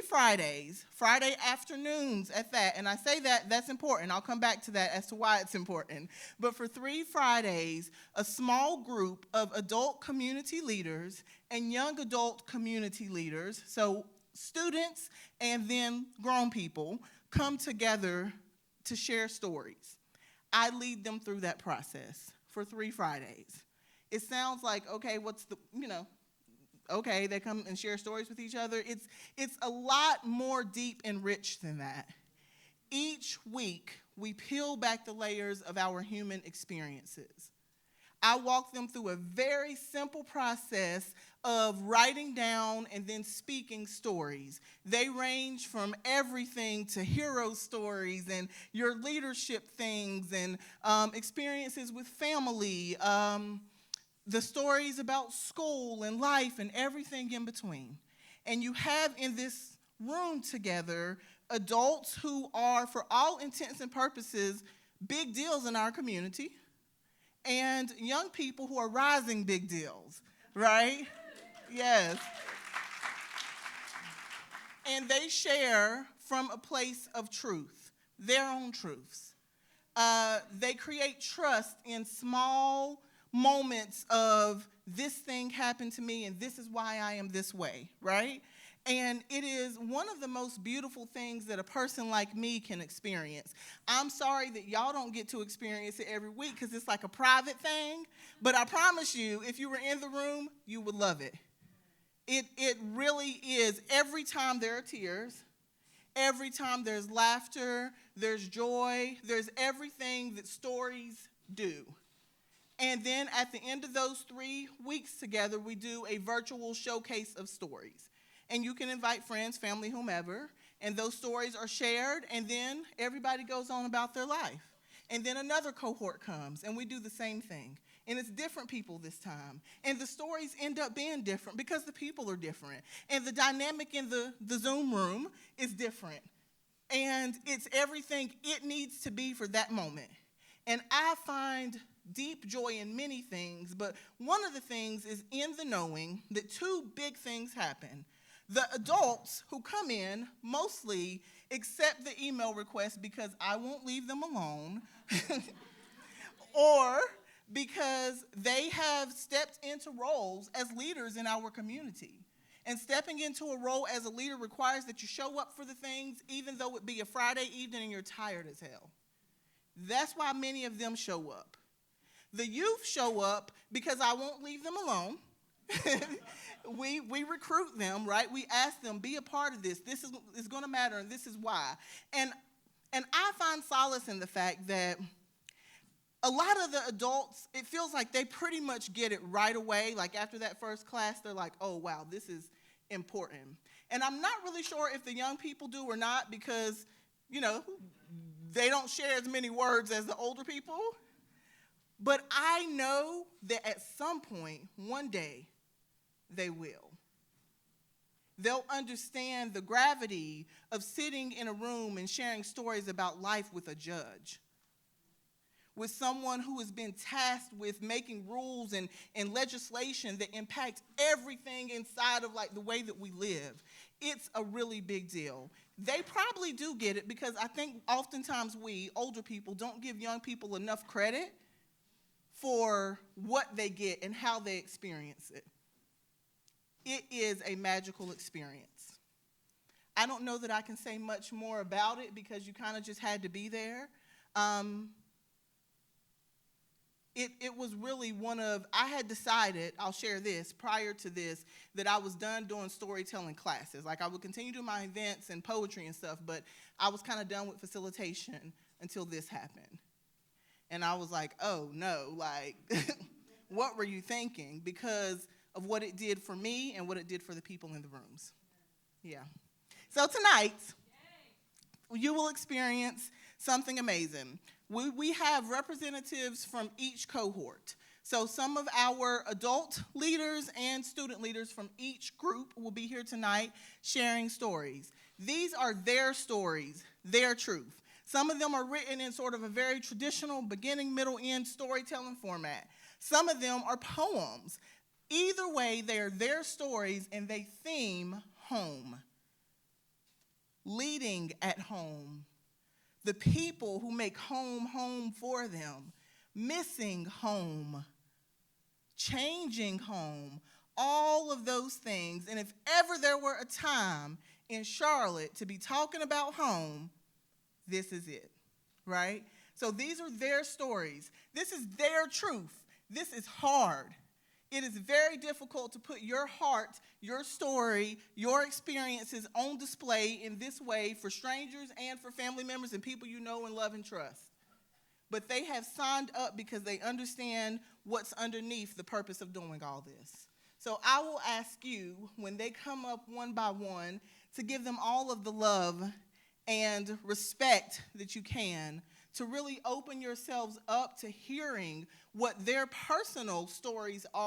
Fridays, Friday afternoons at that. And I say that's important. I'll come back to that as to why it's important. But for 3 Fridays, a small group of adult community leaders and young adult community leaders, so students and then grown people, come together to share stories. I lead them through that process for 3 Fridays. It sounds like, okay, okay, they come and share stories with each other. It's a lot more deep and rich than that. Each week, we peel back the layers of our human experiences. I walk them through a very simple process of writing down and then speaking stories. They range from everything to hero stories and your leadership things and experiences with family, the stories about school and life and everything in between. And you have in this room together adults who are, for all intents and purposes, big deals in our community, and young people who are rising big deals, right? Yes. And they share from a place of truth, their own truths. They create trust in small moments of this thing happened to me and this is why I am this way, right? And it is one of the most beautiful things that a person like me can experience. I'm sorry that y'all don't get to experience it every week because it's like a private thing, but I promise you, if you were in the room, you would love it. It really is. Every time there are tears, every time there's laughter, there's joy, there's everything that stories do. And then at the end of those 3 weeks together, we do a virtual showcase of stories. And you can invite friends, family, whomever, and those stories are shared, and then everybody goes on about their life. And then another cohort comes, and we do the same thing. And it's different people this time. And the stories end up being different because the people are different. And the dynamic in the Zoom room is different. And it's everything it needs to be for that moment. And I find deep joy in many things, but one of the things is in the knowing that 2 big things happen. The adults who come in mostly accept the email request because I won't leave them alone, or because they have stepped into roles as leaders in our community. And stepping into a role as a leader requires that you show up for the things, even though it be a Friday evening and you're tired as hell. That's why many of them show up. The youth show up because I won't leave them alone. We recruit them, right? We ask them, be a part of this. This is going to matter, and this is why. And I find solace in the fact that a lot of the adults, it feels like they pretty much get it right away. Like after that first class, they're like, oh, wow, this is important. And I'm not really sure if the young people do or not because, they don't share as many words as the older people. But I know that at some point, one day, they will. They'll understand the gravity of sitting in a room and sharing stories about life with a judge, with someone who has been tasked with making rules and legislation that impact everything inside of like the way that we live. It's a really big deal. They probably do get it because I think oftentimes we, older people, don't give young people enough credit for what they get and how they experience it. It is a magical experience. I don't know that I can say much more about it because you kind of just had to be there. It was really I had decided, I'll share this, prior to this, that I was done doing storytelling classes. Like I would continue to do my events and poetry and stuff, but I was kind of done with facilitation until this happened. And I was like, oh no, like, what were you thinking? Because of what it did for me and what it did for the people in the rooms. Yeah. So tonight, you will experience something amazing. We have representatives from each cohort. So some of our adult leaders and student leaders from each group will be here tonight sharing stories. These are their stories, their truth. Some of them are written in sort of a very traditional beginning, middle, end storytelling format. Some of them are poems. Either way, they are their stories and they theme home. leading at home, the people who make home home for them, missing home, changing home, all of those things. And if ever there were a time in Charlotte to be talking about home, this is it, right? So these are their stories. This is their truth. This is hard. It is very difficult to put your heart, your story, your experiences on display in this way for strangers and for family members and people you know and love and trust. But they have signed up because they understand what's underneath the purpose of doing all this. So I will ask you, when they come up one by one, to give them all of the love and respect that you can, to really open yourselves up to hearing what their personal stories are.